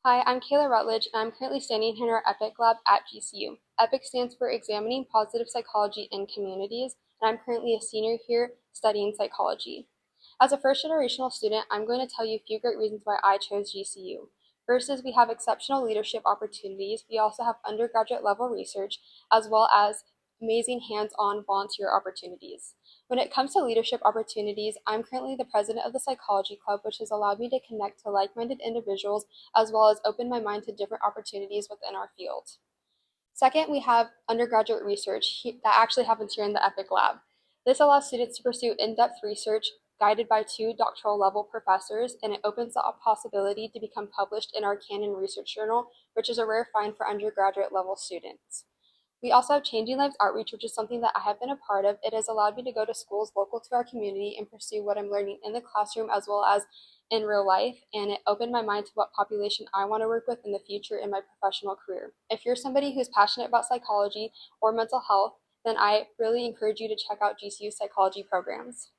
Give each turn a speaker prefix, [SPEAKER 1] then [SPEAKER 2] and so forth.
[SPEAKER 1] Hi, I'm Kayla Rutledge, and I'm currently standing in our EPIC lab at GCU. EPIC stands for Examining Positive Psychology in Communities, and I'm currently a senior here studying psychology. As a first generational student, I'm going to tell you a few great reasons why I chose GCU. First is we have exceptional leadership opportunities. We also have undergraduate level research, as well as amazing hands-on volunteer opportunities. When it comes to leadership opportunities, I'm currently the president of the Psychology Club, which has allowed me to connect to like-minded individuals as well as open my mind to different opportunities within our field. Second, we have undergraduate research that actually happens here in the EPIC lab. This allows students to pursue in-depth research guided by two doctoral level professors, and it opens the possibility to become published in our Canon Research Journal, which is a rare find for undergraduate level students. We also have Changing Lives Outreach, which is something that I have been a part of. It has allowed me to go to schools local to our community and pursue what I'm learning in the classroom as well as in real life, and it opened my mind to what population I want to work with in the future in my professional career. If you're somebody who's passionate about psychology or mental health, then I really encourage you to check out GCU psychology programs.